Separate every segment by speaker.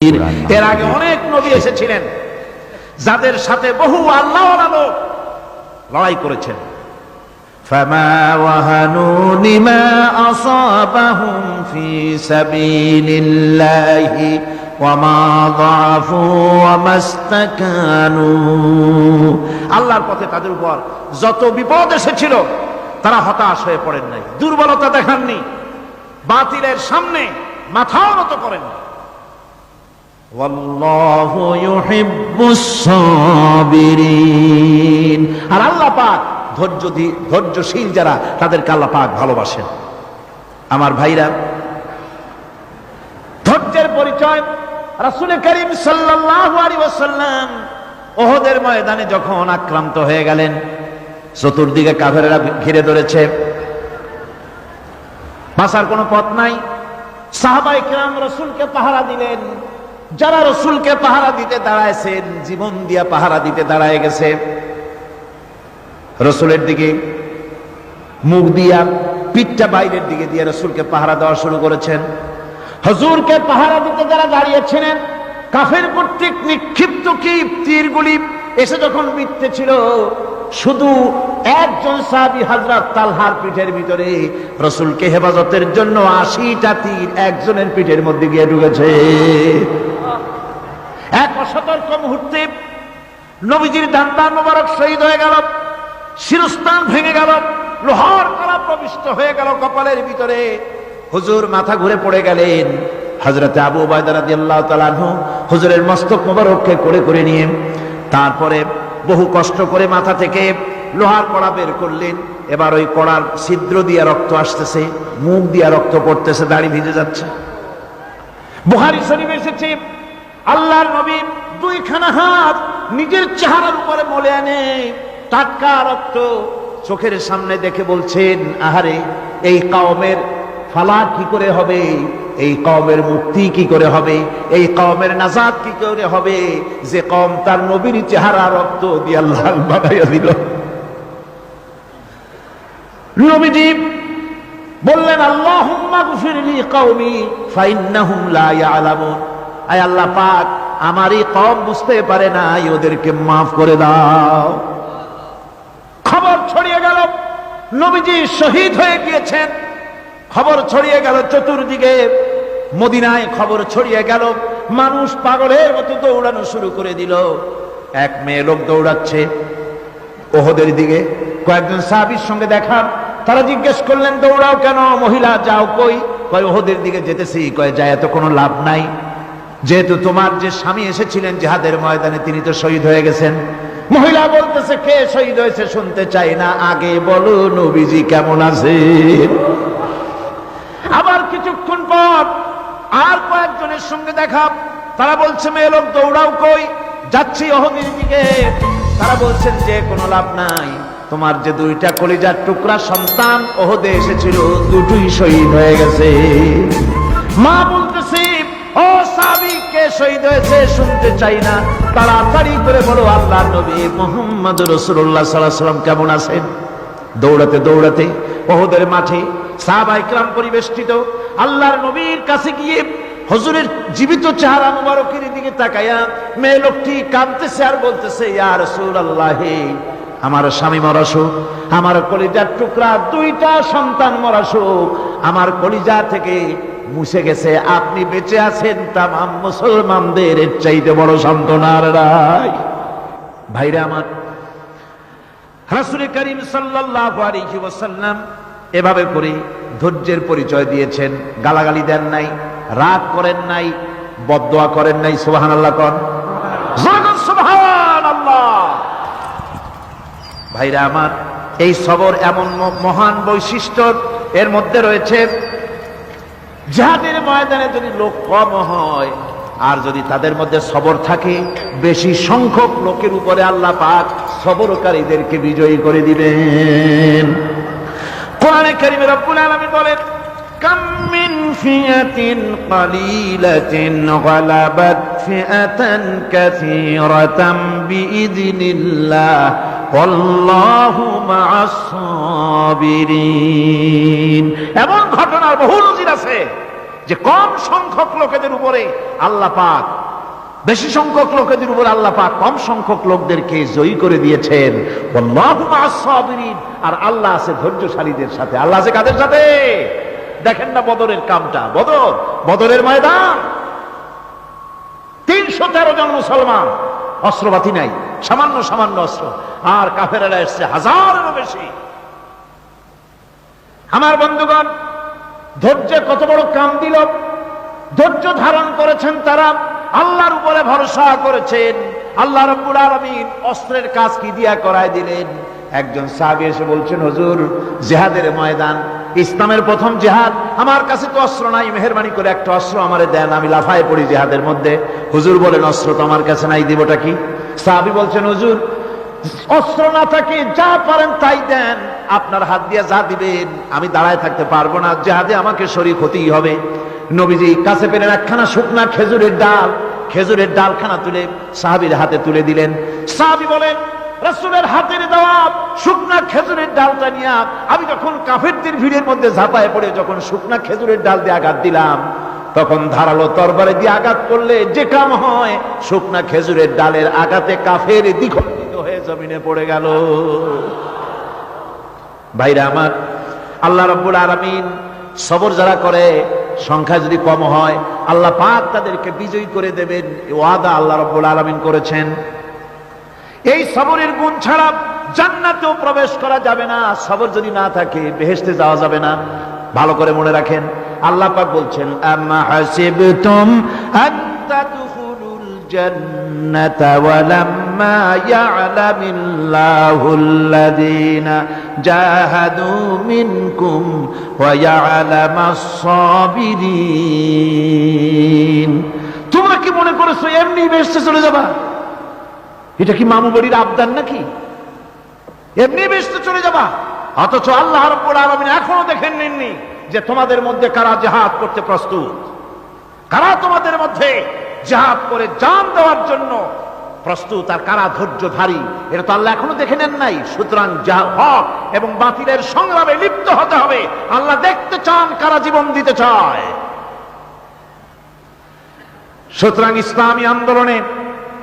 Speaker 1: এর আগে অনেক নবী এসেছিলেন যাদের সাথে বহু আল্লাহওয়ালা লোক লড়াই করেছেন।
Speaker 2: فما وهنوا لما أصابهم في سبيل الله وما ضعفوا وما استكانوا।
Speaker 1: আল্লাহর পথে তাদের উপর যত বিপদ এসেছিল তারা হতাশ হয়ে পড়েন নাই, দুর্বলতা দেখাননি, বাতিলের সামনে মাথাও নত করেননি।
Speaker 2: ওয়াল্লাহু ইউহিব্বুস সাবিরিন।
Speaker 1: আর আল্লাহ পাক ধৈর্যশীল যারা তাদেরকে আল্লাহ পাক ভালোবাসেন। আমার ভাইরা, ধৈর্যের পরিচয় রাসূল করিম সাল্লাল্লাহু আলাইহি ওয়াসাল্লাম ওহদের ময়দানে যখন আক্রান্ত হয়ে গেলেন, চতুর্দিকে কাফেররা ঘিরে ধরেছে, বাঁচার কোনো পথ নাই। সাহাবায়ে কেরাম রাসূলকে পাহারা দিলেন। যারা রাসূলকে পাহারা দিতে দাঁড়ায়ছেন, জীবন দিয়া পাহারা দিতে দাঁড়ায় গেছে, রাসূলের দিকে মুখ দিয়া, পিঠটা বাইরের দিকে দিয়ে রাসূলকে পাহারা দেওয়া শুরু করেছেন। হুজুরকে পাহারা দিতে যারা দাঁড়িয়েছিলেন, কাফের কর্তৃক নিক্ষিপ্ত কি তীরগুলি এসে যখন বিঁধতেছিল, শুধু একজন সাহাবী হযরত তালহার পিঠের ভিতরে রাসূলকে হেফাজতের জন্য 80টা তীর একজনের পিঠের মধ্যে গিয়ে ঢুকেছে। এক অসতর্ক মুহূর্তে নবীজির দান্দার মোবারক শহীদ হয়ে গেল, শিরস্থান ভেঙে গেল, লোহার কড়া প্রবিষ্ট হয়ে গেল কপালের ভিতরে। হুজুর মাথা ঘুরে পড়ে গেলেন। হযরতে আবু উবাইদা রাদিয়াল্লাহু তাআলা আনহু হুজুরের মস্তক মোবারককে কোলে করে নিয়ে তারপরে বহু কষ্ট করে মাথা থেকে লোহার কড়া বের করলেন। এবার ওই কড়ার ছিদ্র দিয়ে রক্ত আসতেছে, মুখ দিয়ে রক্ত পড়তেছে, দাড়ি ভিজে যাচ্ছে। বুখারী শরীফে এসেছে, আল্লাহর নবী দুইখানা হাত নিজের চেহারার উপরে মলে আনে টাটকা রক্ত চোখের সামনে দেখে বলছেন, আহারে, এই কওমের ফালা কি করে হবে, এই কওমের মুক্তি কি করে হবে, এই কওমের নাজাত কি করে হবে, যে কওম তার নবীর চেহারা রক্ত দিয়ে লাল বানাইয়া দিল। নবীজি বললেন, আল্লাহুম্মা গফিরলি কওমি ফাইন্নাহুম লা ইয়ালামুন। আয় আল্লাহ পাক, আমার এই কওম বুঝতে পারে না, ওদেরকে মাফ করে দাও। খবর ছড়িয়ে গেল নবীজি শহীদ হয়ে গিয়েছেন। খবর ছড়িয়ে গেল চতুর্দিকে, মদিনায় খবর ছড়িয়ে গেল। মানুষ পাগলের মতো দৌড়ানো শুরু করে দিল। এক মেয়ে লোক দৌড়াচ্ছে ওহদের দিকে। কয়েকজন সাহাবীর সঙ্গে দেখা, তারা জিজ্ঞেস করলেন, দৌড়াও কেন মহিলা, যাও কই? কয় ওহদের দিকে যেতেছি। কয় যায় তো কোনো লাভ নাই, যেহেতু তোমার যে স্বামী এসেছিলেন জিহাদের ময়দানে তিনি তো শহীদ হয়ে গেছেন। মহিলা বলতেছে, কে শহীদ হয়েছে শুনতে চাই না, আগে বলো নবীজি কেমন আছেন। আবার কিছুক্ষণ পর আর কয়েকজনের সঙ্গে দেখা, তারা বলছে, মেয়ে লোক দৌড়াও কই? যাচ্ছি ওহদের দিকে। তারা বলছেন যে কোনো লাভ নাই, তোমার যে দুইটা কলিজার টুকরা সন্তান ওহদে এসেছিল দুটোই শহীদ হয়ে গেছে। মা বলতেছে, ও সাহাবী, কে শহীদ হয়েছে শুনতে চাই না, তাড়াতাড়ি করে বলো আল্লাহর নবী মুহাম্মদুর রাসূলুল্লাহ সাল্লাল্লাহু আলাইহি ওয়াসাল্লাম কেমন আছেন। দৌড়াতে দৌড়াতে ওহদের মাঠে সাহাবায়ে কেরাম পরিবেষ্টিত। আল্লাহর নবীর কাছে গিয়ে হুজুরের জীবিত চেহারা মুবারকের দিকে তাকায়া মেয়ে লোকটি কাঁদতেছে আর বলতেছে, ইয়া রাসূলুল্লাহ, আমার স্বামী মরা শোক, আমার কলিজার টুকরা দুইটা সন্তান মরা শোক আমার কলিজা থেকে মুছে গেছে, আপনি বেঁচে আছেন, তামাম মুসলমানদের এর চাইতে বড় সান্ত্বনার নাই। ভাইরা আমার, রাসূল করিম সাল্লাল্লাহু আলাইহি ওয়াসাল্লাম এভাবে করে ধৈর্যের পরিচয় দিয়েছেন। গালাগালি দেন নাই, রাগ করেন নাই, বদদোয়া করেন নাই। সুবহানাল্লাহ কোন, সুবহানাল্লাহ। ভাইরা আমার, এই সবর এমন মহান বৈশিষ্ট্য এর মধ্যে রয়েছে, জিহাদের ময়দানে যদি লোক কম হয় আর যদি তাদের মধ্যে সবর থাকে, বেশি সংখ্যক লোকের উপরে আল্লাহ পাক সবরকারীদেরকে বিজয়ী করে দিবেন। কোরআনে কারীমে রব্বুল আলামিন বলেন, কাম মিন ফিয়াতিন কালিলাতিন গালাবাত ফিআতান কাসীরাতাম বিইذনিল্লাহ ওয়াল্লাহু মা'আস সাবিরিন। এমন ঘটনার বহু নজির আছে যে কম সংখ্যক লোকেদের উপরে আল্লাহ পাক, বেশি সংখ্যক লোকেদের উপর আল্লাহ পাক কম সংখ্যক লোকদেরকে জয়ী করে দিয়েছেন। ওয়াল্লাহু মা'আস সাবিরিন, আর আল্লাহ আছে ধৈর্যশালীদের সাথে। আল্লাহ আছে কাদের সাথে? দেখেন না বদরের কামটা, বদরের ময়দান, 313 জন মুসলমান, অস্ত্রপাতি নাই, সামান্য সামান্য অস্ত্র, আর কাফেরেরা এসছে হাজারেরও বেশি। আমার বন্ধুগণ, ধৈর্যের কত বড় কাম দিল! ধৈর্য ধারণ করেছেন তারা, আল্লাহর উপরে ভরসা করেছেন। আল্লাহ রাব্বুল আলামিন অস্ত্রের কাজ কি দিয়া করায় দিলেন। একজন সাহাবী এসে বলছেন, হুজুর, জিহাদের ময়দান, ইসলামের প্রথম জিহাদ, আমার কাছে তো অস্ত্র নাই, মেহেরবানি করে একটা অস্ত্র আমারে দেন, আমি লাফায় পড়ি জিহাদের মধ্যে। হুজুর বলেন, অস্ত্র তো আমার কাছে নাই, দিবটা কি? সাহাবী বলছেন, হুজুর, অস্ত্র না থাকে যা পারেন তাই দেন, আপনার হাত দিয়ে যা দিবেন, আমি দাঁড়ায় থাকতে পারবো না, জিহাদে আমাকে শরীক হতেই হবে। নবীজি কাছে পেলেন একখানা শুকনা খেজুরের ডালখানা তুলে সাহাবীর হাতে তুলে দিলেন। সাহাবী বলেন, রাসূলের হাতের দেওয়া শুকনা খেজুরের ডালটা নিয়ে আমি যখন কাফেরদের ভিড়ের মধ্যে ঝাঁপায় পড়ে যখন শুকনা খেজুরের ডাল দিয়ে আঘাত দিলাম, তখন ধারালো তরবারি দিয়ে আঘাত করলে যে কাম হয়, শুকনা খেজুরের ডালের আঘাতে কাফের দ্বিখণ্ডিত হয়ে জমিনে পড়ে গেল। ভাইরা আমার, আল্লাহ রাব্বুল আলামিন সবর যারা করে, সংখ্যা যদি কম হয়, আল্লাহ পাক তাদেরকে বিজয়ী করে দেবেন, এই ওয়াদা আল্লাহ রাব্বুল আলামিন করেছেন। এই সবরের গুণ ছাড়া জান্নাতেও প্রবেশ করা যাবে না। সবর যদি না থাকে বেহেশতে যাওয়া যাবে না। ভালো করে মনে রাখেন, আল্লাহ পাক বলছেন, আম্মা হাসিবতুম আন তাদখুলুল জান্নাতা ওয়া লাম্মা ইয়া'লামিল্লাহুল্লাযীনা জাহাদু মিনকুম ওয়া ইয়া'লামাস সাবিরিন। তোমরা কি মনে করেছো এমনি বেহেশতে চলে যাবা? এটা কি মামু বাড়ির আবদার নাকি? এমনি বেহেশতে চলে যাবা? অথচ আল্লাহ রাব্বুল আলামিন এখনো দেখেন নেননি যে তোমাদের মধ্যে কারা জিহাদ করতে প্রস্তুত, কারা তোমাদের মধ্যে জিহাদ করে জান দেওয়ার জন্য প্রস্তুত, আর কারা ধৈর্যধারী, এটা তো আল্লাহ এখনো দেখে নেন নাই। সুতরাং হক এবং বাতিলের সংগ্রামে লিপ্ত হতে হবে। আল্লাহ দেখতে চান কারা জীবন দিতে চায়। সুতরাং ইসলামী আন্দোলনে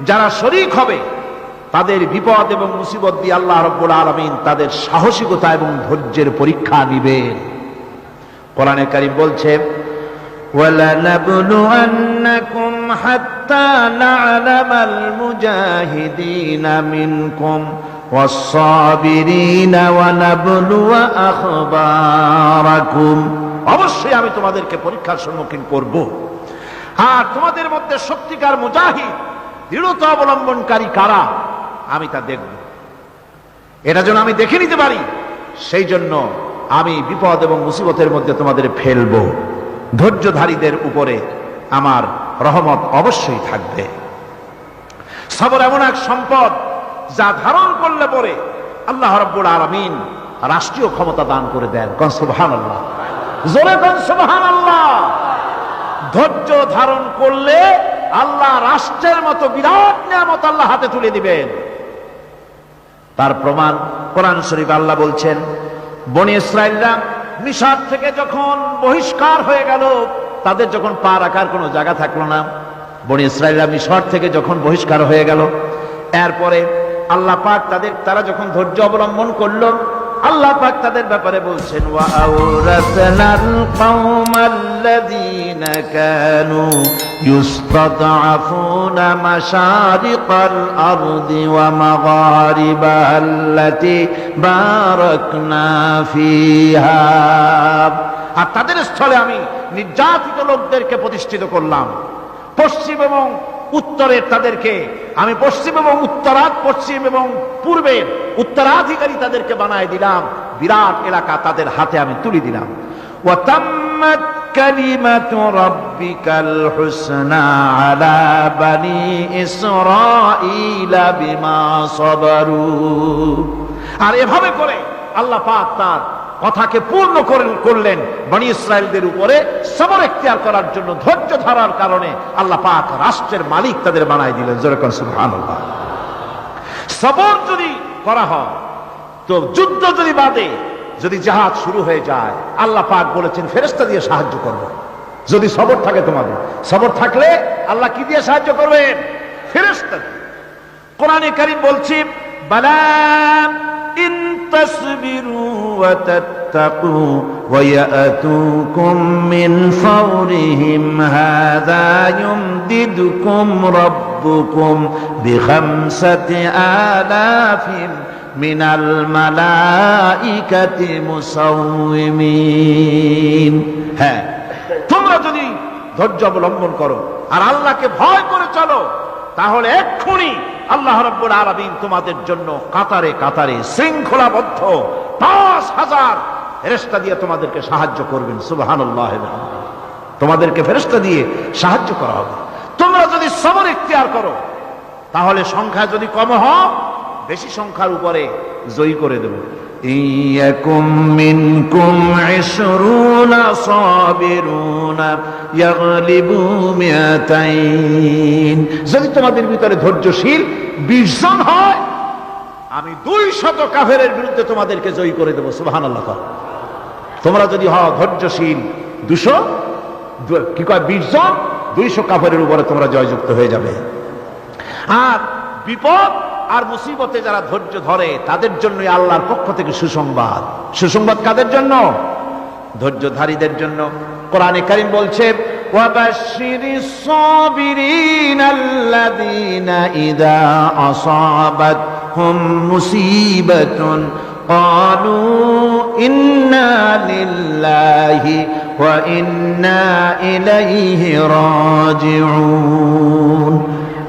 Speaker 1: যারা শরীক হবে, তাদের বিপদ এবং মুসিবত দিয়ে আল্লাহ রাব্বুল আলামিন তাদের সাহসিকতা এবং ধৈর্যের পরীক্ষা নিবেন। কোরআনে কারীম বলছে, وَلَنَبْلُوَنَّكُمْ حَتَّى نَعْلَمَ الْمُجَاهِدِينَ مِنكُمْ وَالصَّابِرِينَ وَنَبْلُوَ أَخْبَارَكُمْ। অবশ্যই আমি তোমাদেরকে পরীক্ষার সম্মুখীন করব, আর তোমাদের মধ্যে সত্যিকার মুজাহিদ, দৃঢ়তা অবলম্বনকারী কারা, আমি তা দেখব। এটা যেন আমি দেখে নিতে পারি, সেই জন্য আমি বিপদ এবং মুসিবতের মধ্যে তোমাদের ফেলবো। ধৈর্যধারীদের উপরে আমার রহমত অবশ্যই থাকবে। সবর এমন এক সম্পদ যা ধারণ করলে পরে আল্লাহ রাব্বুল আলামিন রাষ্ট্রীয় ক্ষমতা দান করে দেন। কোন সুবহানাল্লাহ, জোরে কোন সুবহানাল্লাহ। ধৈর্য ধারণ করলে আল্লাহ রাষ্ট্রের মতো বিরাট নিয়ামত আল্লাহ হাতে তুলে দিবেন। তার প্রমাণ কোরআন শরীফ আল্লাহ বলছেন, বনি ইসরাঈলরা মিশর থেকে যখন বহিষ্কার হয়ে গেল, তাদের যখন পা রাখার কোনো জায়গা থাকলো না, বনি ইসরাঈলরা মিশর থেকে যখন বহিষ্কার হয়ে গেল, এরপরে আল্লাহ পাক তারা যখন ধৈর্য অবলম্বন করলো, আল্লাহ পাক তাদের ব্যাপারে বলছেন, ওয়া আওরাসনাল কওমাল্লাযীনা কানু ইউস্তাদআফুনা মাশারিকাল আরদি ওয়া মাগারিবাহাল্লাতী বারাকনা ফিহা। আর তাদের স্থলে আমি নির্যাতিত লোকদেরকে প্রতিষ্ঠিত করলাম। পশ্চিম এবং উত্তরের তাদেরকে আমি পশ্চিম এবং পূর্বের উত্তরাধিকারী তাদেরকে বানায় দিলাম। বিরাট এলাকা তাদের হাতে আমি তুলে দিলাম। ওয়া তাম্মাত কালিমাতু রাব্বিকাল হুসনা আলা বানি ইসরাঈলা বিমা সাবারু। আর এভাবে করে আল্লাহ পাক তার কথাকে পূর্ণ করলেন বনি ইসরাইলদের উপরে। সবর ইখতিয়ার করার জন্য, ধৈর্য ধরার কারণে আল্লাহ পাক রাষ্ট্রের মালিক তাদের বানায় দিলেন। জোরে কোন সুবহানাল্লাহ। সবর যদি করা হয়, তো যুদ্ধ যদি বাদে, যদি জিহাদ শুরু হয়ে যায়, আল্লাহ পাক বলেছেন ফেরেশতা দিয়ে সাহায্য করব। যদি সবর থাকে তোমাদের। সবর থাকলে আল্লাহ কি দিয়ে সাহায্য করবেন? ফেরেশতা দিয়ে। কোরআনে কারীম বলছে বালা ইন তাসবিরু ওয়া তাত্তাকু ওয়া ইয়াতুকুম মিন ফাওরিহিম হাযা ইউমদিদুকুম রাব্বুকুম বিখামসাতি আলাফিন মিনাল মালাইকাতি মুসাউমিমিন। হ্যাঁ, তোমরা যদি ধৈর্য অবলম্বন করো আর আল্লাহকে ভয় করে চলো, তাহলে এক্ষুনি আল্লাহ রাব্বুল আলামিন তোমাদের জন্য কাতারে কাতারে শৃঙ্খলাবদ্ধ ৫,০০০ ফেরেশতা দিয়ে তোমাদেরকে সাহায্য করবেন। সুবহানাল্লাহ। তোমাদেরকে ফেরেশতা দিয়ে সাহায্য করা হবে। তোমরা যদি সবর ইখতিয়ার করো, তাহলে সংখ্যা যদি কম হয়, বেশি সংখ্যার উপরে জয়ী করে দেব। ইয়াকুম মিনকুম ২০ সাবিরুনা ইয়াগলিবু মিয়াতাইন। যদি তোমাদের ভিতরে ধৈর্যশীল ২০ জন হয়, আমি ২০০ কাফেরের বিরুদ্ধে তোমাদেরকে জয়ী করে দেব। সুবহানাল্লাহ। তোমরা যদি হও ধৈর্যশীল ২০০ ২০ জন, ২০০ কাফেরের উপরে তোমরা জয়যুক্ত হয়ে যাবে। আর বিপদ আর মুসিবতে যারা ধৈর্য ধরে, তাদের জন্য আল্লাহর পক্ষ থেকে সুসংবাদ। সুসংবাদ কাদের জন্য? ধৈর্যধারীদের জন্য। কোরআনে কারীম বলছে ওয়াবাশশিরিস সাবিরিনাল্লাযীনা ইযা আসাবাতহুম মুসিবাতুন ক্বালু ইন্না লিল্লাহি ওয়া ইন্না ইলাইহি রাজিউন।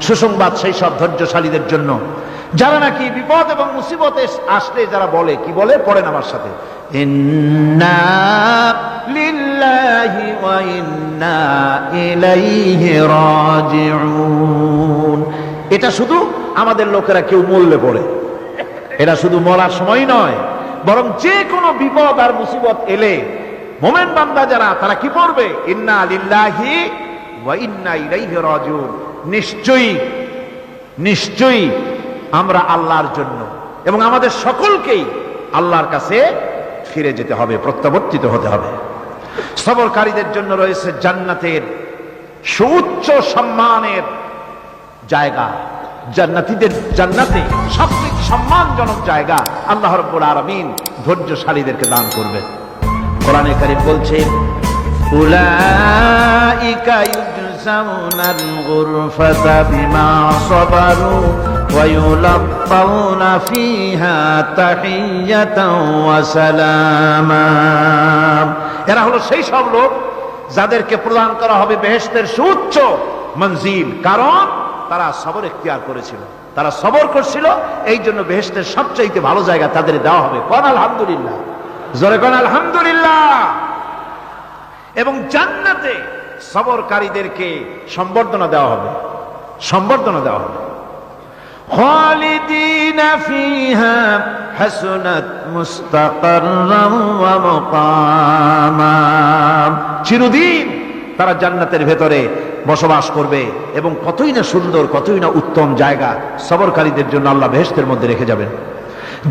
Speaker 1: সুসংবাদ সেই সব ধৈর্যশালীদের জন্য যারা নাকি বিপদ এবং মুসিবতে আসলে যারা বলে, কি বলে? পড়েন আমার সাথে, ইন্না লিল্লাহি ওয়া ইন্না ইলাইহি রাজিউন। এটা শুধু আমাদের লোকেরা কেউ মরলে পড়ে, এটা শুধু মরার সময় নয়, বরং যে কোনো বিপদ আর মুসিবত এলে মোমেন বান্দা যারা, তারা কি পড়বে? ইন্না লিল্লাহি ওয়া ইন্না ইলাইহি রাজিউন। নিশ্চয়ই নিশ্চয়ই আমরা আল্লাহর জন্য এবং আমাদের সকলকেই আল্লাহর কাছে ফিরে যেতে হবে, প্রত্যাবর্তিত হতে হবে। সবরকারীদের জন্য রয়েছে জান্নাতের সুউচ্চ সম্মানের জায়গা। জান্নাতে সবচেয়ে সম্মানজনক জায়গা আল্লাহ রাব্বুল আলামিন ধৈর্যশালীদেরকে দান করবেন। কোরআনে কারীম বলছে উলাইকা ইউজজাউনাল গুরফাতা বিমা সাবারু ওয়া ইউলাক্কাউনা ফিহা তাহিয়াতাও ওয়া সালামা। এরা হলো সেই সব লোক যাদেরকে প্রদান করা হবে বেহেশতের সুউচ্চ মঞ্জিল, কারণ তারা সবর ইখতিয়ার করেছিল, তারা সবর করছিল, এই জন্য বেহেশতের সবচাইতে ভালো জায়গা তাদের দেওয়া হবে। কোন আলহামদুলিল্লাহ, জোরে কোন আলহামদুলিল্লাহ। এবং জান্নাতে সবরকারীদেরকে সম্বর্ধনা দেওয়া হবে, সম্বর্ধনা দেওয়া হবে। খালিদিনা ফিহা হাসুনাত মুস্তাকাররাম ওয়া মুকামা। চিরদিন তারা জান্নাতের ভেতরে বসবাস করবে এবং কতই না সুন্দর, কতই না উত্তম জায়গা সবরকারীদের জন্য আল্লাহ বেহেশতের মধ্যে রেখে যাবেন।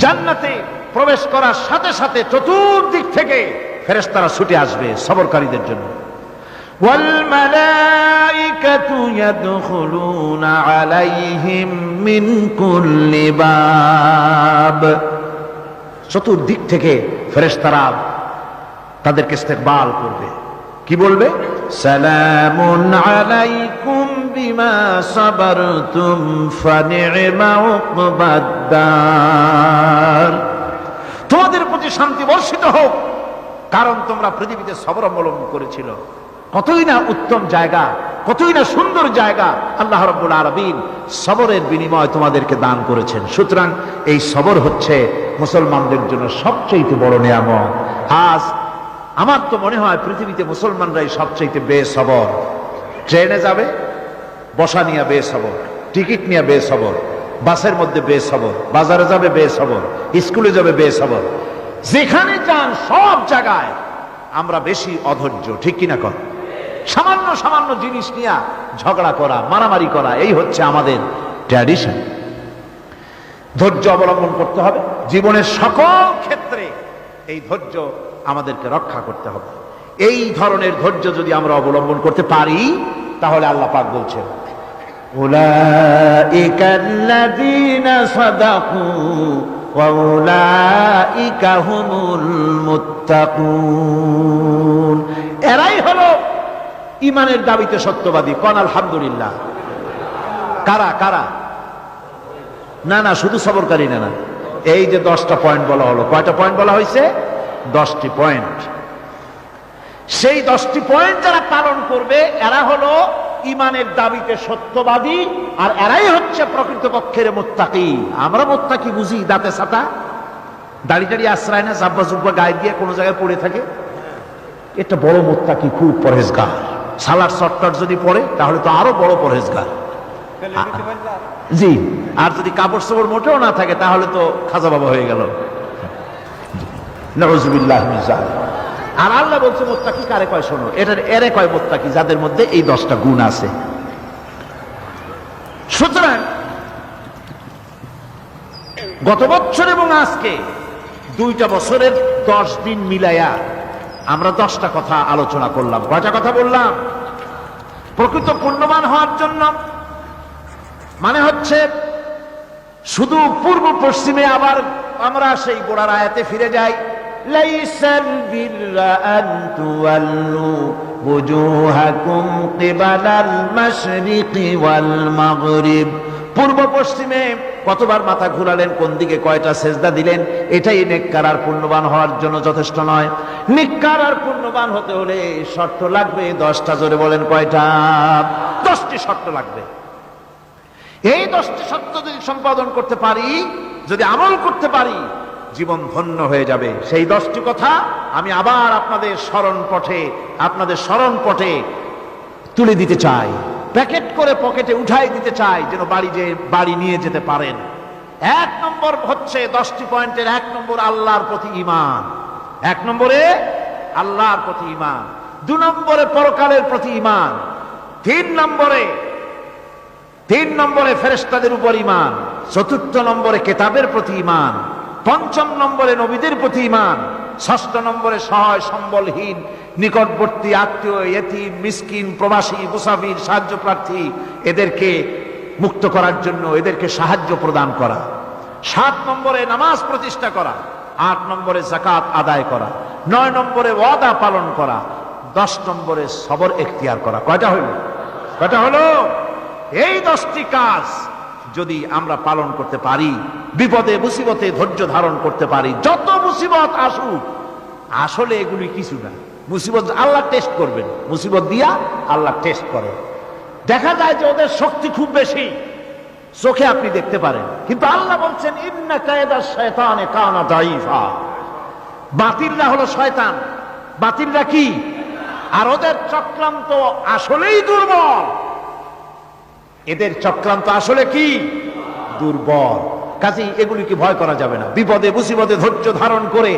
Speaker 1: জান্নাতে প্রবেশ করার সাথে সাথে চতুর্দিক থেকে ফেরেশতারা ছুটে আসবে সবরকারীদের জন্য। ওয়াল মালাইকাতু ইয়াদখুলুনা আলাইহিম মিন কুল্লি বাব। চতুর্দিক থেকে ফেরেশতারা তাদেরকে ইস্তেকবাল করবে। কি বলবে? সালামুন আলাইকুম বিমা সাবারতুম ফানি'মা উকবাদ-দার। তোমাদের প্রতি শান্তি বর্ষিত হোক, কারণ তোমরা পৃথিবীতে সবর অবলম্বন করেছিল। কতই না উত্তম জায়গা, কতই না সুন্দর জায়গা আল্লাহ রাব্বুল আলামিন সবরের বিনিময়ে তোমাদেরকে দান করেছেন। সুতরাং এই সবর হচ্ছে মুসলমানদের জন্য সবচেয়ে বড় নিয়ামত। আজ আমার তো মনে হয় পৃথিবীতে মুসলমানরাই সবচেয়ে বেসবর। ট্রেনে যাবে বসা নিয়ে বেসবর, টিকিট নিয়ে বেসবর, বাসের মধ্যে বেসবর, বাজারে যাবে বেসবর, স্কুলে যাবে বেসবর, যেখানে যান সব জায়গায় আমরা বেশি অধৈর্য। ঠিক কিনা কর? সামান্য সামান্য জিনিস নিয়ে ঝগড়া করা, মারামারি করা, এই হচ্ছে আমাদের ট্র্যাডিশন। ধৈর্য অবলম্বন করতে হবে জীবনের সকল ক্ষেত্রে। এই ধৈর্য আমাদেরকে রক্ষা করতে হবে। এই ধরনের ধৈর্য যদি আমরা অবলম্বন করতে পারি, তাহলে আল্লাহ পাক বলছেন
Speaker 2: উলাইকাল্লাযীনা সাদাকু ওয়া উলাইকা হুমুল মুত্তাকুন,
Speaker 1: এরাই হলো ইমানের দাবিতে সত্যবাদী। কোন আলহামদুলিল্লাহ। কারা কারা? না না, শুধু সবরকারী না, এই যে 10টা পয়েন্ট বলা হলো, কয়টা পয়েন্ট বলা হয়েছে? 10টি পয়েন্ট। সেই 10টি পয়েন্ট যারা পালন করবে এরা হলো ইমানের দাবিতে সত্যবাদী, আর এরাই হচ্ছে প্রকৃতপক্ষের মুত্তাকি। আমরা মুত্তাকি বুঝি দাঁতে ছাতা, দাড়ি টাড়ি আশ্রয় না, জাব্বা জুব্বা গায়ে দিয়ে কোনো জায়গায় পড়ে থাকে, এটা বড় মুত্তাকি, খুব পরহেজগার। সালার শর্টকাট যদি পড়ে তাহলে তো আরো বড় পরহেজগার। জি, আর যদি কাপড় চোপড় মোটেও না থাকে তাহলে তো খাজা বাবা হয়ে গেল। নাউজুবিল্লাহ মিন যালিক। আর আল্লাহ বলছে মুত্তাকি কারে কয় শোনো, এরে কয় মুত্তাকি যাদের মধ্যে এই 10টা গুণ আছে। সুতরাং গত বছর এবং আজকে 2টা বছরের 10 দিন মিলাইয়া আমরা 10টা কথা আলোচনা করলাম। কয়টা কথা বললাম? প্রকৃত পুণ্যবান হওয়ার জন্য মানে হচ্ছে শুধু পূর্ব পশ্চিমে, আবার আমরা সেই গোড়ার আয়াতে ফিরে যাই, লাইসাল বিররা আন তুওয়াল্লু বুজুহাকুম কিবালাল মাশরিকি ওয়াল মাগরিব। পূর্ব পশ্চিমে কতবার মাথা ঘুরালেন, কোন দিকে কয়টা সেজদা দিলেন, এটাই নেককার আর পুণ্যবান হওয়ার জন্য যথেষ্ট নয়। নেককার আর পুণ্যবান হতে হলে শর্ত লাগবে 10টা। জোরে বলেন কয়টা? 10টি শর্ত লাগবে। এই 10টি শর্ত যদি সম্পাদন করতে পারি, যদি আমল করতে পারি, জীবন ধন্য হয়ে যাবে। সেই 10টি কথা আমি আবার আপনাদের স্মরণ পটে তুলে দিতে চাই, প্যাকেট করে পকেটে উঠাই দিতে চাই, যেন বাড়ি নিয়ে যেতে পারেন। 1 নম্বর হচ্ছে 10টি পয়েন্টের 1 নম্বর আল্লাহর প্রতি ঈমান। 1 নম্বরে আল্লাহর প্রতি ঈমান, 2 নম্বরে পরকালের প্রতি ঈমান, 3 নম্বরে ফেরেশতাদের উপর ঈমান, 4র্থ নম্বরে কিতাবের প্রতি ঈমান, 5ম নম্বরে নবীদের প্রতি ঈমান, 6ষ্ঠ নম্বরে সহায় সম্বলহীন নিকটবর্তী আত্মীয়, ইয়েতিম, মিসকিন, প্রবাসী, মুসাফির, সাহায্য প্রার্থী, এদেরকে মুক্ত করার জন্য এদেরকে সাহায্য প্রদান করা, 7 নম্বরে নামাজ প্রতিষ্ঠা করা, 8 নম্বরে যাকাত আদায় করা, 9 নম্বরে ওয়াদা পালন করা, 10 নম্বরে সবর এখতিয়ার করা। কয়টা হলো? এই 10টি কাজ যদি আমরা পালন করতে পারি, বিপদে মুসিবতে ধৈর্য ধারণ করতে পারি, যত মুসিবত আসুক, আসলে এগুলি কিছু না। মুসিবত আল্লাহ টেস্ট করবেন, মুসিবত দিয়া আল্লাহ টেস্ট করে। দেখা যায় যে ওদের শক্তি খুব বেশি, চোখে আপনি দেখতে পারেন, কিন্তু আল্লাহ বলছেন ইন্না কায়দা শায়তানে কানা দাঈফা। বাতিলরা হলো শয়তান। বাতিলরা কি? আর ওদের চক্রান্ত আসলেই দুর্বল। এদের চক্রান্ত আসলে কি? দুর্বল। কাজেই এগুলিকে ভয় করা যাবে না। বিপদে মুসিবতে ধৈর্য ধারণ করে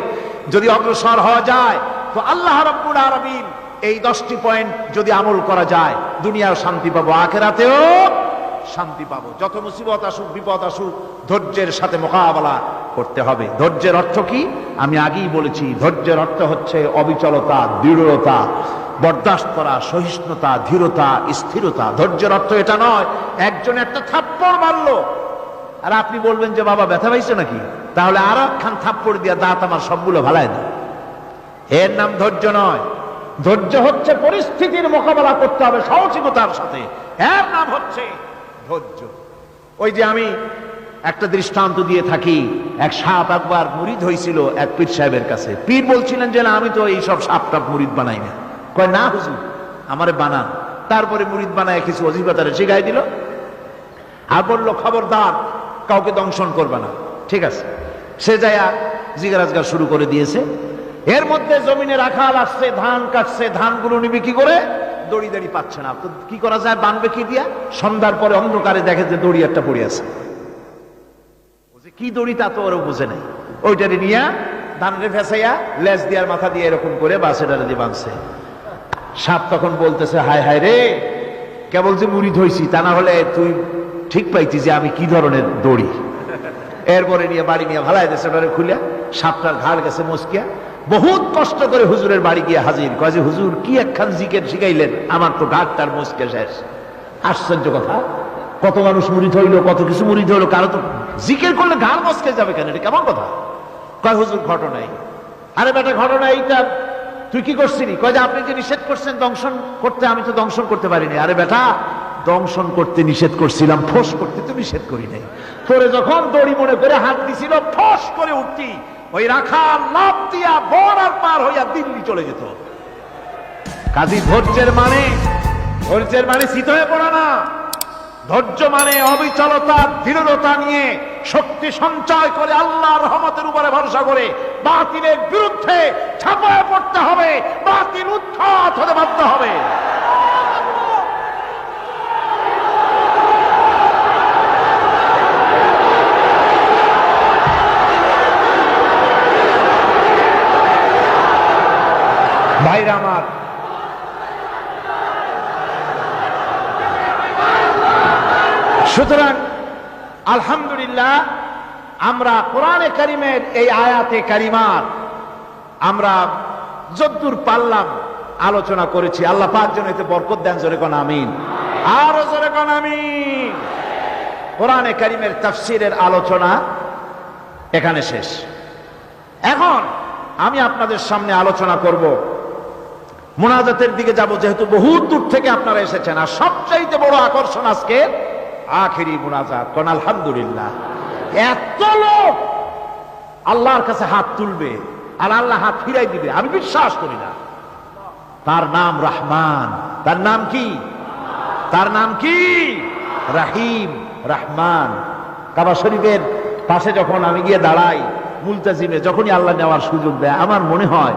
Speaker 1: যদি অগ্রসর হওয়া যায়, তো আল্লাহ রাব্বুল আলামিন এই 10টি পয়েন্ট যদি আমল করা যায়, দুনিয়াও শান্তি পাবো, আখিরাতেও শান্তি পাবো। যত মুসিবত আসুক, বিপদ আসুক, ধৈর্যের সাথে মোকাবেলা করতে হবে। ধৈর্যের অর্থ কি? আমি আগেই বলেছি, ধৈর্যের অর্থ হচ্ছে অবিচলতা, দৃঢ়তা, বরদাস্ত করা, সহিষ্ণুতা, ধীরতা, স্থিরতা। ধৈর্যের অর্থ এটা নয় একজন একটা থাপ্পড় মারলো আর আপনি বলবেন যে বাবা ব্যথা পাইছে নাকি, তাহলে আর একখান থাপ্পড় দিয়া দাঁত আমার সবগুলো ভালায় দেয়। এর নাম ধৈর্য নয়। ধৈর্য হচ্ছে পরিস্থিতির মোকাবেলা করতে হবে সাহসিকতার সাথে, এর নাম হচ্ছে ধৈর্য। ওই যে আমি একটা দৃষ্টান্ত দিয়ে থাকি, এক সাপ একবার মুরিদ হয়েছিল এক পীর সাহেবের কাছে। পীর বলছিলেন যে না, আমি তো এইসব সাপ টাপ মুরিদ বানাই না। কয় না হুজুর, আমারে বানান। তারপরে মুরিদ বানায় কিছু অজিবাতারে শিখাই দিল আর বললো খবরদার কাউকে দংশন করবে না। ঠিক আছে, সে যায়া জিজ্ঞাসা শুরু করে দিয়েছে। এর মধ্যে জমিনে রাখাল আসছে, ধান কাটছে, ধানগুলো নিবে কি করে? দড়ি দাড়ি পাচ্ছে না, তো কি করা যায়, বানবে কি দিয়া? সন্ধ্যার পরে অন্ধকারে দেখে যে দড়ি একটা পড়ে আছে। কি দড়ি তা তো ওরা বুঝে নাই। ওইটারে নিয়ে ধানের ফেসাইয়া লেজ দিয়ার মাথা দিয়ে এরকম করে বাসেটারে দিয়ে বাঁধছে। সাপ তখন বলতেছে, হায় হায় রে, কেবল যে মুড়ি ধইছি, তা না হলে তুই ঠিক পাইতি যে আমি কি ধরনের দড়ি। এরপরে নিয়ে বাড়ি নিয়ে ভালাই দিয়েছে, ওটারে খুলে সাপটার ঘাড় গেছে মস্কিয়া, বহুত কষ্ট করে হুজুরের বাড়ি গিয়ে হাজির, কয় যে হুজুর কি একখান জিকির শিখাইলেন, আমার তো ঘাটটার মুসকে শেষ। আশ্চর্য কথা, কত মানুষ মুরিদ হইলো, কত কিছু মুরিদ হইলো, কারো তো জিকির করলে ঘাড় মস্কে যাবে কেন, এটা কেমন কথা? কয় হুজুর ঘটনাই। আরে বেটা ঘটনা এইটা, তুই কি করছিলি? কয় যে আপনি যে নিষেধ করছেন দংশন করতে, আমি তো দংশন করতে পারিনি। আরে বেটা দংশন করতে নিষেধ করছিলাম, ফোঁস করতে তো নিষেধ করি নাই। তোরে যখন দড়ি মনে করে হাত দিছিল, ফোঁস করে উঠতি, ওই রাখা লাভ দিয়া বর্ডার পার হইয়া দিল্লি চলে যেত। কাজী ধৈর্যের মানে শীত হয়ে পড়া না। ধৈর্য মানে অবিচলতা, দৃঢ়তা নিয়ে শক্তি সঞ্চয় করে আল্লাহর রহমতের উপরে ভরসা করে বাতিলের বিরুদ্ধে ঝাঁপায় পড়তে হবে, বাতিল উৎখাত হতে বাধ্য হবে। ভাইরা আমার, সুতরাং আলহামদুলিল্লাহ আমরা কোরআনে কারিমের এই আয়াতে কারিমার আমরা যদ্দূর পারলাম আলোচনা করেছি। আল্লাহ পাক যেন এতে বরকত দেন, জোরে কোন আমিন, আরো জোরে কোন আমিন। কোরআনে কারিমের তাফসীরের আলোচনা এখানে শেষ। এখন আমি আপনাদের সামনে আলোচনা করব, মুনাজাতের দিকে যাব, যেহেতু বহুত দূর থেকে আপনারা এসেছেন। আর সবচাইতে বড় আকর্ষণ আজকে আখেরি মুনাজাত। কোন আলহামদুলিল্লাহ। এত লোক আল্লাহর কাছে হাত তুলবে আর আল্লাহ হাত ফিরাই দিবে, আমি বিশ্বাস করি না। তার নাম রহমান। তার নাম কি? তার নাম কি? রাহিম, রহমান। কাবা শরীফের পাশে যখন আমি গিয়ে দাঁড়াই মুলতাজিমে, যখনই আল্লাহ নেওয়ার সুযোগ দেয়, আমার মনে হয়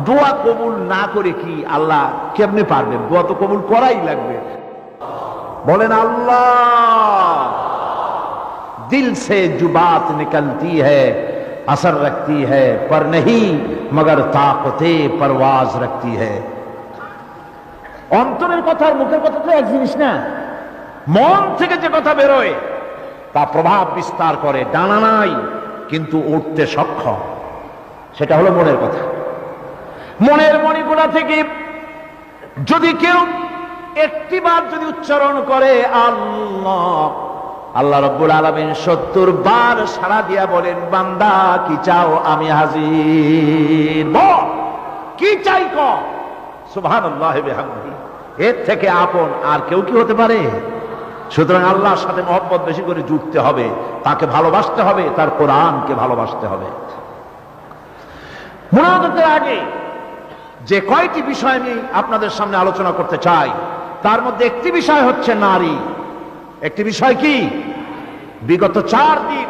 Speaker 1: দোয়া কবুল না করে কি আল্লাহ কেমনে পারবেন? দোয়া তো কবুল করাই লাগবে। বলেন আল্লাহ। दिल से जो बात निकलती है असर रखती है पर नहीं मगर ताकते परवाज रखती है। অন্তরের কথা আর মুখের কথা তো এক জিনিস না। মন থেকে যে কথা বেরোয় তা প্রভাব বিস্তার করে। ডানা নাই কিন্তু উঠতে সক্ষম, সেটা হলো মনের কথা। মনের মণিগুলা থেকে যদি কেউ একটিবার যদি উচ্চারণ করে আল্লাহ, আল্লাহ রাব্বুল আলামিন 70 বার সাড়া দিয়া বলেন, বান্দা কি চাও আমি হাজির। বল কি চাই ক। সুবহানাল্লাহি বিহামদিহি। এর থেকে আপন আর কেউ কি হতে পারে? সুতরাং আল্লাহর সাথে মহব্বত বেশি করে জুড়তে হবে, তাকে ভালোবাসতে হবে, তার কোরআনকে ভালোবাসতে হবে। মুনাজাতের আগে যে কয়টি বিষয় আমি আপনাদের সামনে আলোচনা করতে চাই, তার মধ্যে একটি বিষয় হচ্ছে নারী। একটি বিষয় কি? বিগত 4 দিন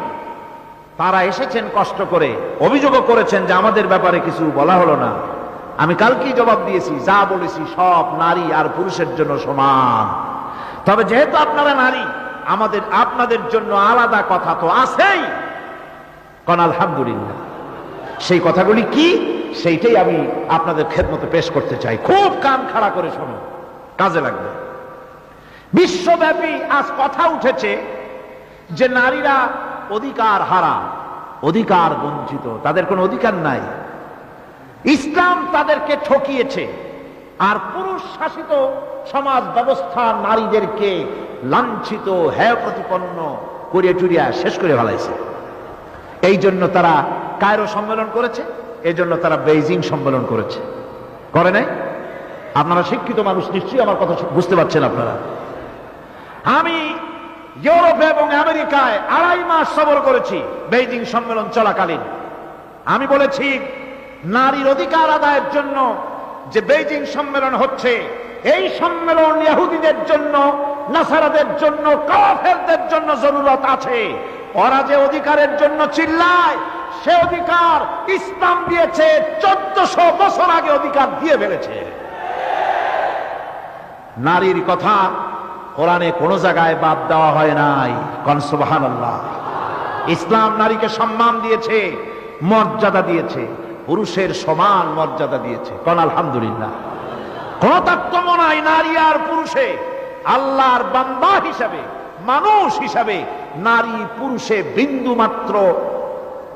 Speaker 1: তারা এসেছেন কষ্ট করে, অভিযোগও করেছেন যে আমাদের ব্যাপারে কিছু বলা হলো না। আমি কালকেই জবাব দিয়েছি, যা বলেছি সব নারী আর পুরুষের জন্য সমান। তবে যেহেতু আপনারা নারী, আমাদের আপনাদের জন্য আলাদা কথা তো আছেই। কোন আলহামদুলিল্লাহ। সেই কথাগুলি কি, সেইটাই আমি আপনাদের খেদমতে পেশ করতে চাই। খুব কান খাড়া করে শোনো, কাজে লাগবে। বিশ্বব্যাপী আজ কথা উঠেছে যে নারীরা অধিকার হারা, অধিকার বঞ্চিত, তাদের কোনো অধিকার নাই। ইসলাম তাদেরকে ঠকিয়েছে, আর পুরুষ শাসিত সমাজ ব্যবস্থা নারীদেরকে লাঞ্ছিত, হেয় প্রতিপন্ন করিয়া টুরিয়া শেষ করে ফেলাইছে। এই জন্য তারা কায়রো সম্মেলন করেছে, এই জন্য তারা বেইজিং সম্মেলন করেছে। করে নাই? আপনারা শিক্ষিত মানুষ, নিশ্চয়ই আমার কথা বুঝতে পারছেন আপনারা। আমি ইউরোপে এবং আমেরিকায় 2.5 মাস সফর করেছি বেইজিং সম্মেলন চলাকালীন। আমি বলেছি নারীর অধিকার আদায়ের জন্য যে বেইজিং সম্মেলন হচ্ছে, এই সম্মেলন ইহুদিদের জন্য, নাসারাদের জন্য, কাফেরদের জন্য জরুরত আছে। ওরা যে অধিকারের জন্য চিল্লায়, সে অধিকার ইসলাম দিয়েছে 1400 বছর আগে অধিকার দিয়ে ফেলেছে। নারীর কথা কোরআনে কোনো জায়গায় বাদ দেওয়া হয় নাই। কোন সুবহানাল্লাহ। ইসলাম নারীকে সম্মান দিয়েছে, মর্যাদা দিয়েছে, পুরুষের সমান মর্যাদা দিয়েছে। কোন আলহামদুলিল্লাহ। কোন তারতম্য নাই নারী আর পুরুষে। আল্লাহর বান্দা হিসাবে, মানুষ হিসাবে নারী পুরুষে বিন্দু মাত্র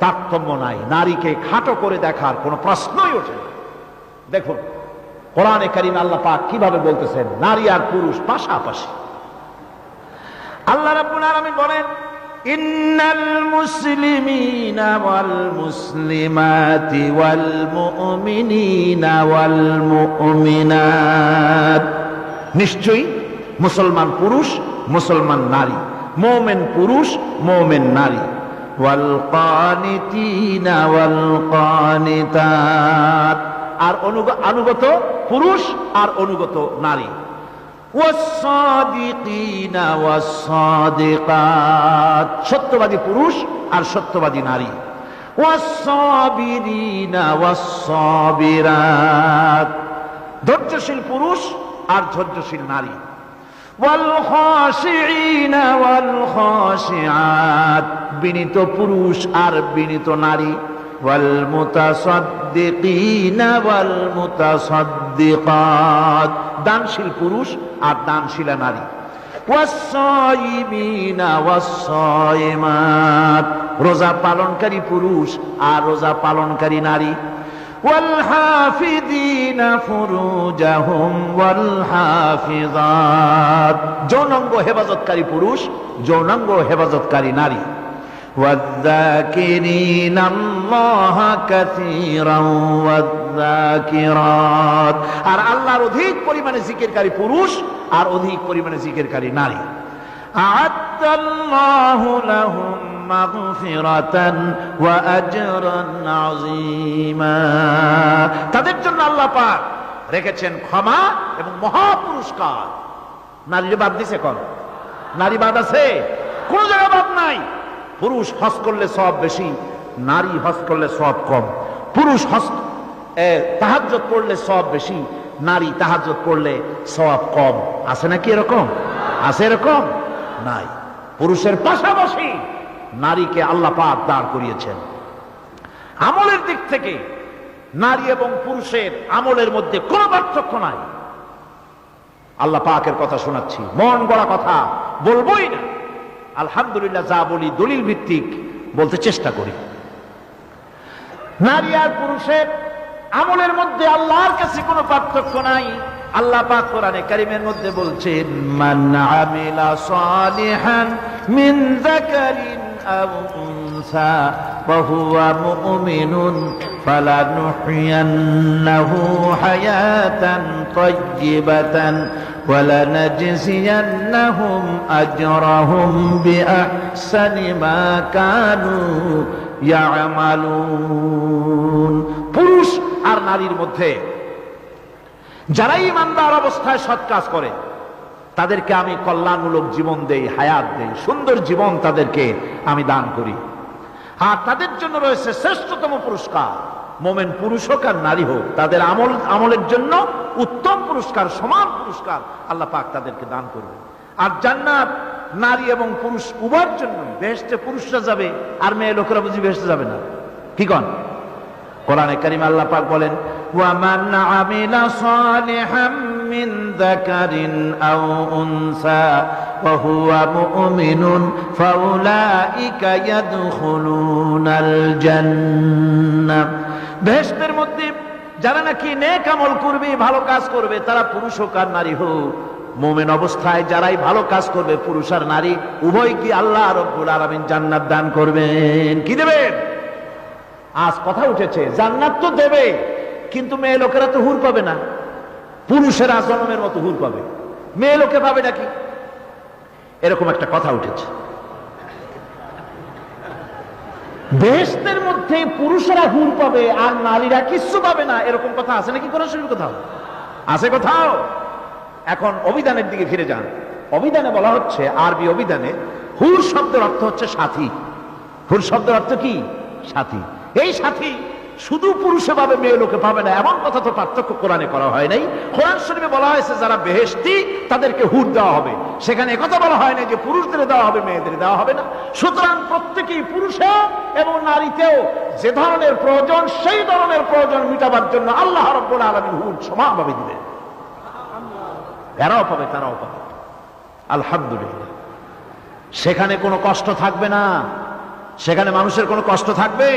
Speaker 1: তারতম্য নাই, নারীকে খাটো করে দেখার কোনো প্রশ্নই ওঠে না। দেখুন কোরআনে কারীমে আল্লাহ পাক কিভাবে বলতেছেন নারী আর পুরুষ পাশাপাশি। আল্লাহ রাব্বুল আলামিন বলেন, ইন্নাল মুসলিমিনা ওয়াল মুসলিমাতি ওয়াল মুমিনিনা ওয়াল মুমিনাত, নিশ্চয়ই মুসলমান পুরুষ মুসলমান নারী, মুমিন পুরুষ মুমিন নারী, ওয়াল কানিতিনা ওয়াল কানিতাত, আর অনুগত পুরুষ আর অনুগত নারী, ওয়াস-সাদিকিনা ওয়াস-সাদিকাত, সত্যবাদী পুরুষ আর সত্যবাদী নারী, ওয়াস-সাবিরিনা ওয়াস-সাবিরাত, ধৈর্যশীল পুরুষ আর ধৈর্যশীল নারী, ওয়াল খাশিঈনা ওয়াল খাশিআত, বিনীত পুরুষ আর বিনীত নারী, ওয়াল মুতাসাদ্দিকিনা ওয়াল মুতাসাদ্দিকাত, দানশীল পুরুষ আর দানশীলা নারী, ওয়াস-সাইমিনা ওয়াস-সাইমাত, রোজা পালনকারী পুরুষ আর রোজা পালনকারী নারী, ওয়াল হাফিযিনা ফুরুজাহুম ওয়াল হাফিযাত, যৌনাঙ্গ হেফাজতকারী পুরুষ যৌনাঙ্গ হেফাজতকারী নারী, ওয়ায-যাকিরিনা আল্লাহা কাসীরান ওয়ায-যাকিরাত, আর আল্লাহর অধিক পরিমাণে জিকিরকারী পুরুষ আর অধিক পরিমাণে জিকিরকারী নারী, আ'আদ্দাল্লাহু লাহুম মাগফিরাতান ওয়া আজরান আযীমা, তাদের জন্য আল্লাহ পাক রেখেছেন ক্ষমা এবং মহা পুরস্কার। নারীর বাদ দিছে কোন? নারী বাদ আছে? কোন জায়গায় বাদ নাই। পুরুষ হজ করলে সওয়াব বেশি, নারী হজ করলে সওয়াব কম। পুরুষ হজ তাহাজ্জুদ পড়লে সওয়াব বেশি, নারী তাহাজ্জুদ পড়লে সওয়াব কম। আছে নাকি এরকম? আছে এরকম? নাই। পুরুষের পাশাপাশি নারীকে আল্লাহ পাক দাঁড় করিয়েছেন। আমলের দিক থেকে নারী এবং পুরুষের আমলের মধ্যে কোনো পার্থক্য নাই। আল্লাহ পাকের কথা শোনাচ্ছি, মন গড়া কথা বলবোই না। আলহামদুলিল্লাহ, যা বলি দলিল ভিত্তিক বলতে চেষ্টা করি। নারী আর পুরুষের আমলের মধ্যে আল্লাহর কাছে কোনো পার্থক্য নাই। আল্লাহ পাক কোরআনে কারীমের মধ্যে বলছেন, মান আমিলা সালিহান মিন যাকারিন আও উনসা ওয়া হুয়া মুমিনুন ফালানুহইয়ান্নাহু হায়াতান তাইয়্যিবাতান ওয়া লানাজজিয়ান্নাহুম আজরাহুম বিআহসানি মা কানু ইয়ামালুন। পুরুষ আর নারীর মধ্যে যারা ঈমানদার অবস্থায় সৎ কাজ করে তাদেরকে আমি কল্যাণমূলক জীবন দেই, হায়াত দেই, সুন্দর জীবন তাদেরকে আমি দান করি। আর তাদের জন্য রয়েছে শ্রেষ্ঠতম পুরস্কার। মোমেন পুরুষ হোক আর নারী হোক, তাদের আমলের জন্য উত্তম পুরস্কার, সমান পুরস্কার আল্লাহ পাক তাদেরকে দান করবে। আর জান্নাত নারী এবং পুরুষ উভয়ের জন্য। বেহেশতে পুরুষরা যাবে আর মেয়ে লোকেরা বুঝি বেহেশতে যাবে না? কি কন? কোরআনে কারীমে আল্লাহ পাক বলেন, ওয়ামান আমিলা সালিহাম মিন যাকারিন আও উনসা ওয়া হুয়া মুমিনুন ফাউলাইকা ইয়াদখুলুনাল জান্নাহ। বেহেশতের মধ্যে যারা নাকি নেক আমল করবে, ভালো কাজ করবে, তারা পুরুষ হোক আর নারী হোক, মুমিন অবস্থায় যারাই ভালো কাজ করবে, পুরুষ আর নারী উভয় কি আল্লাহ রাব্বুল আলামিন জান্নাত দান করবেন। কি দেবেন? আজ কথা উঠেছে জান্নাত তো দেবে, কিন্তু মেয়ে লোকেরা তো হুর পাবে না। পুরুষেরা জন্মের মতো হুর পাবে, মেয়ে লোকে পাবে নাকি? এরকম একটা কথা উঠেছে। বেহেশতের মধ্যে পুরুষেরা হুর পাবে আর নারীরা কিচ্ছু পাবে না, এরকম কথা আছে নাকি কোরআন শরীফে? কোথাও আছে? কোথাও? এখন অভিধানের দিকে ফিরে যান। অভিধানে বলা হচ্ছে, আরবি অভিধানে হুর শব্দের অর্থ হচ্ছে সাথী। হুর শব্দের অর্থ কি? সাথী। এই সাথী শুধু পুরুষে পাবে, মেয়ে লোকে পাবে না, এমন কথা তো পার্থক্য কোরআনে করা হয় নাই। কোরআন শরীফে বলা হয়েছে যারা বেহেশতি তাদেরকে হুর দেওয়া হবে। সেখানে একথা বলা হয় না যে পুরুষদের দেওয়া হবে, মেয়েদের দেওয়া হবে না। সুতরাং প্রত্যেকেই পুরুষে এবং নারীতেও যে ধরনের প্রয়োজন, সেই ধরনের প্রয়োজন মিটাবার জন্য আল্লাহ রাব্বুল আলামিন হুর সমানভাবে দিবেন। এরাও পাবে, তারাও পাবে। আলহামদুলিল্লাহ, সেখানে কোনো কষ্ট থাকবে না। সেখানে মানুষের কোনো কষ্ট থাকবে?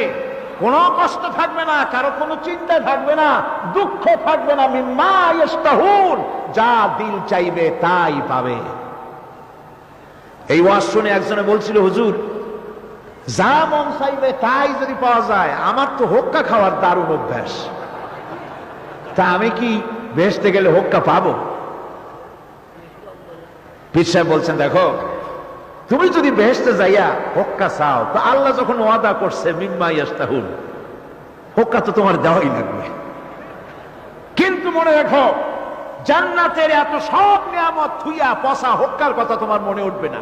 Speaker 1: কোনো কষ্ট থাকবে না, কারো কোনো চিন্তা থাকবে না, দুঃখ থাকবে না। মিম্মা ইয়াশতাহুন, যা দিল চাইবে তাই পাবে। এই ওয়াজ শুনে একজনে বলছিল, হুজুর যা মন চাইবে তাই যদি পাওয়া যায়, আমার তো হোক্কা খাওয়ার দারুণ অভ্যাস, তা আমি কি বেহেশতে গেলে হোক্কা পাবো? পীর সাহেব বলছেন, দেখো তুমি যদি বেহেশতে যাইয়া হোক্কা চাও, তো আল্লাহ যখন ওয়াদা করছে মিম্মা ইয়াশতাহুন, হোক্কা তো তোমার দেওয়াই লাগবে। কিন্তু মনে রাখো, জান্নাতের এত সব নিয়ামত থুইয়া পচা হোক্কার কথা তোমার মনে উঠবে না।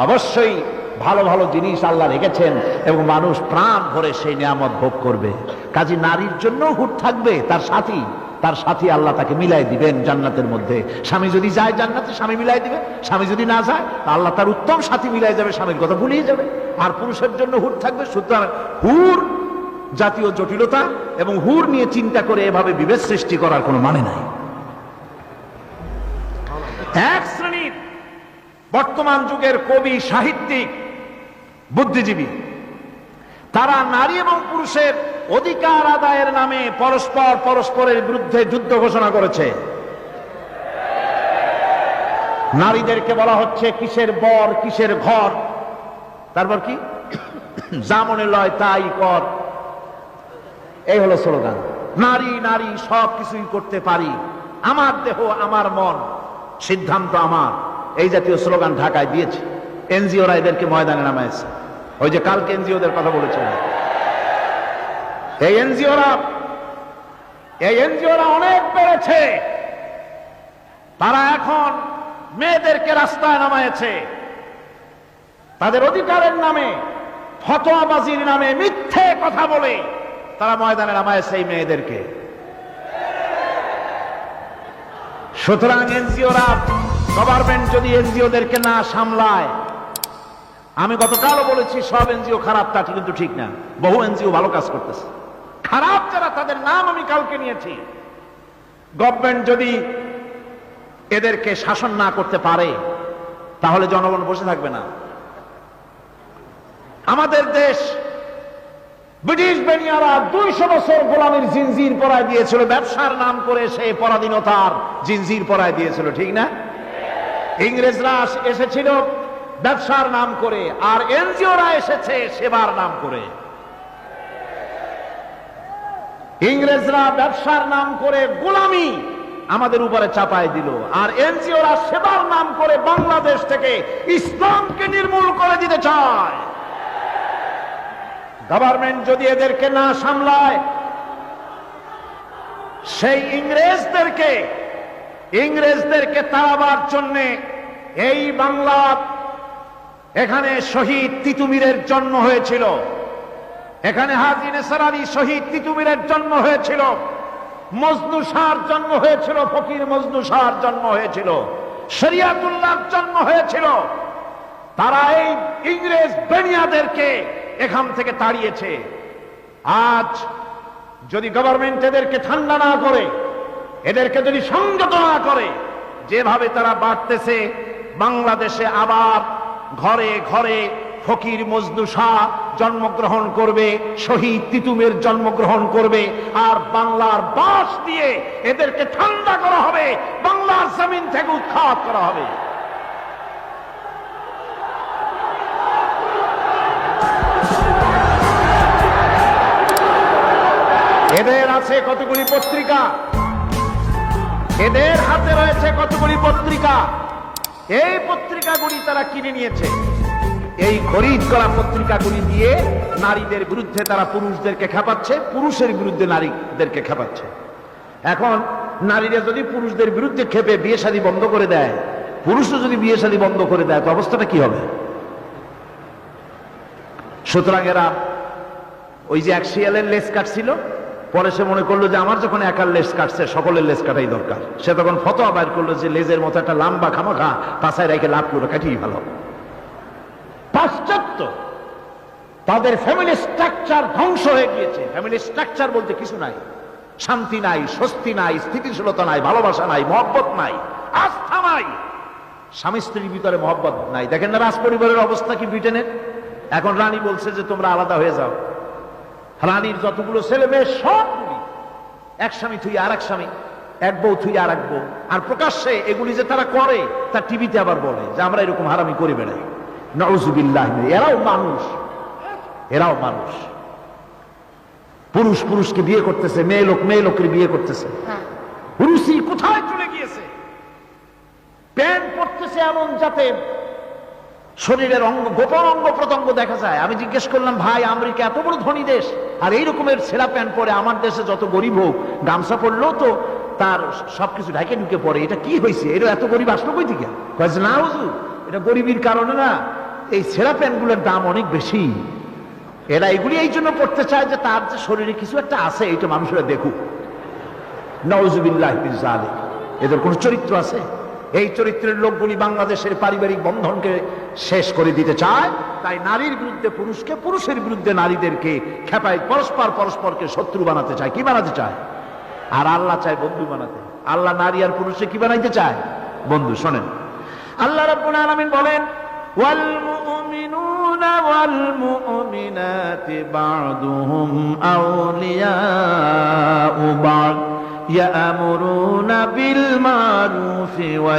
Speaker 1: অবশ্যই ভালো ভালো জিনিস আল্লাহ রেখেছেন এবং মানুষ প্রাণ ভরে সেই নিয়ামত ভোগ করবে। কাজী নারীর জন্য হুট থাকবে, তার সাথী আল্লাহ তাকে মিলাই দিবেন জান্নাতের মধ্যে। স্বামী যদি যায় জান্নাতে, স্বামী মিলাই দিবে। স্বামী যদি না যায়, আল্লাহ তার উত্তম সাথী মিলাই যাবে, স্বামীর কথা ভুলিয়ে যাবে। আর পুরুষের জন্য হুট থাকবে। সুতরাং হুর জাতীয় জটিলতা এবং হুর নিয়ে চিন্তা করে এভাবে বিভেদ সৃষ্টি করার কোনো মানে নাই। এক শ্রেণীর বর্তমান যুগের কবি, সাহিত্যিক, বুদ্ধিজীবী, তারা নারী এবং পুরুষের অধিকার আদায়ের নামে পরস্পরের বিরুদ্ধে যুদ্ধ ঘোষণা করেছে। নারীদেরকে বলা হচ্ছে কিসের বর কিসের ঘর, তারপর কি যা মনে লয় তাই কর, এই হলো স্লোগান। নারী নারী সব কিছুই করতে পারি, আমার দেহ আমার মন, সিদ্ধান্ত আমার, এই জাতীয় স্লোগান ঢাকায় দিয়েছে। এনজিওরা এদেরকে ময়দানে নামাইছে। ওই যে কালকে এনজিওদের কথা বলেছিলেন, এই এনজিওরা অনেক বেড়েছে। তারা এখন মেয়েদেরকে রাস্তায় নামায়েছে, তাদের অধিকারের নামে, ফতোয়াবাজির নামে মিথ্যে কথা বলে তারা ময়দানে নামায়েছে এই মেয়েদেরকে। সুতরাং এনজিওরা, গভর্নমেন্ট যদি এনজিওদেরকে না সামলায়, আমি গতকালও বলেছি সব এনজিও খারাপ তা কিন্তু ঠিক না, বহু এনজিও ভালো কাজ করতেছে। খারাপ যারা তাদের নাম আমি কালকে নিয়েছি। গভর্নমেন্ট যদি এদেরকে শাসন না করতে পারে, তাহলে জনগণ বসে থাকবে না। আমাদের দেশ ব্রিটিশ বেনিয়ারা 200 বছর গোলামীর জিনজির পরায় দিয়েছিল, ব্যবসার নাম করে সে পরাধীনতার জিনজির পরায় দিয়েছিল, ঠিক না? ইংরেজরা এসেছিল ব্যবসার নাম করে, আর এনজিওরা এসেছে সেবার নাম করে। ইংরেজরা ব্যবসার নাম করে গোলামি আমাদের উপরে চাপায় দিল, আর এনজিওরা সেবার নাম করে বাংলাদেশ থেকে ইসলামকে নির্মূল করে দিতে চায়। গভর্নমেন্ট যদি এদেরকে না সামলায়, সেই ইংরেজদেরকে তাড়াবার জন্য এই বাংলা, এখানে শহীদ তিতুমীরের জন্ম হয়েছিল, এখানে হাজী নেসার আলী শহীদ তিতুমীরের জন্ম হয়েছিল, মজনু শাহর জন্ম হয়েছিল, ফকির মজনু শাহর জন্ম হয়েছিল, শরিয়াতুল্লাহর জন্ম হয়েছিল। তারা এই ইংরেজ বেনিয়াদেরকে এখান থেকে তাড়িয়েছে। আজ যদি গভর্নমেন্ট এদেরকে ঠান্ডা না করে, এদেরকে যদি সংযত না করে, যেভাবে তারা বাড়তেছে, বাংলাদেশে আবার ঘরে ঘরে ফকির মজনু শাহ জন্মগ্রহণ করবে, শহীদ তিতুমের জন্মগ্রহণ করবে, আর বাংলার বাস দিয়ে এদেরকে ঠান্ডা করা হবে, বাংলার জমিন থেকে উৎখাত করা হবে। এদের আছে কতগুলি পত্রিকা, এদের হাতে রয়েছে কতগুলি পত্রিকা। এই পত্রিকাগুলি তারা কিনে নিয়েছে। এই খরিদ করা পত্রিকাগুলি দিয়ে নারীদের বিরুদ্ধে তারা পুরুষদেরকে খেপাচ্ছে, পুরুষের বিরুদ্ধে নারীদেরকে খেপাচ্ছে। এখন নারীরা যদি পুরুষদের বিরুদ্ধে খেপে বিয়ে শাদী বন্ধ করে দেয়, পুরুষও যদি বিয়ে শাদী বন্ধ করে দেয়, তো অবস্থাটা কি হবে? সুতরাং এরা ওই যে এক শিয়ালের লেজ কাটছিল, পরে সে মনে করলো যে আমার যখন একার লেজ কাটছে, সকলের লেজ কাটাই দরকার। সে তখন ফতোয়া বাইর করলো যে লেজের মতো একটা লম্বা খামাখা পাশায় রেখে লাভ করে কাটিয়ে ভালো। পাশ্চাত্য তাদের ফ্যামিলি স্ট্রাকচার ধ্বংস হয়ে গিয়েছে। ফ্যামিলি স্ট্রাকচার বলতে কিছু নাই, শান্তি নাই, স্বস্তি নাই, স্থিতিশীলতা নাই, ভালোবাসা নাই, মহব্বত নাই, আস্থা নাই। স্বামী স্ত্রীর ভিতরে মহব্বত নাই। দেখেন না রাজ পরিবারের অবস্থা কি ব্রিটেনের। এখন রানী বলছে যে তোমরা আলাদা হয়ে যাও। রানীর যতগুলো ছেলে মেয়ে সবগুলি এক স্বামী থুই আর এক স্বামী, এক বউ থুই আর এক বউ। আর প্রকাশ্যে এগুলি যে তারা করে তা টিভিতে আবার বলে যে আমরা এরকম হারামি করে বেড়াই। নাউযুবিল্লাহ। এরাও মানুষ, এরাও মানুষ। পুরুষ পুরুষকে বিয়ে করতেছে, মেয়ে লোক মেয়ে লোকের বিয়ে করতেছে। রুচি কোথায় চলে গিয়েছে? প্যান্ট পরতেছে এমন যাতে শরীরের অঙ্গ, গোপন অঙ্গ প্রত্যঙ্গ দেখা যায়। আমি জিজ্ঞেস করলাম, ভাই আমেরিকা এত বড় ধনী দেশ, আর এই রকমের ছেঁড়া প্যান্ট পরে, আমার দেশে যত গরিব হোক গামছা পরলেও তো তার সবকিছু ঢাকে ঢুকে পড়ে, এটা কি হয়েছে? এটা এত গরিব আসলো কই থেকে? কয়েছে না হুজুর, এটা গরিবের কারণে না, এই ছেঁড়া প্যান্টগুলোর দাম অনেক বেশি। এরা এগুলি এই জন্য পড়তে চায় যে তার যে শরীরে কিছু একটা আছে এটা মানুষরা দেখুক। নাউযুবিল্লাহি মিন যালিক। এদের কোন চরিত্র আছে? এই চরিত্রের লোকগুলি বাংলাদেশের পারিবারিক বন্ধনকে শেষ করে দিতে চায়। তাই নারীর বিরুদ্ধে পুরুষকে, পুরুষের বিরুদ্ধে নারীদেরকে খেপায়, পরস্পর পরস্পরকে শত্রু বানাতে চায়। কি বানাতে চায়? আর আল্লাহ চায় বন্ধু বানাতে। আল্লাহ নারী আর পুরুষকে কি বানাইতে চায়? বন্ধু। শোনেন, আল্লাহ রাব্বুল আলামিন বলেন, ওয়াল মুমিনুনা ওয়াল মুমিনাতি বা'দুহুম আউলিয়াউ বা'দ ইয়া'মুরুনা বিল মারুফি ওয়া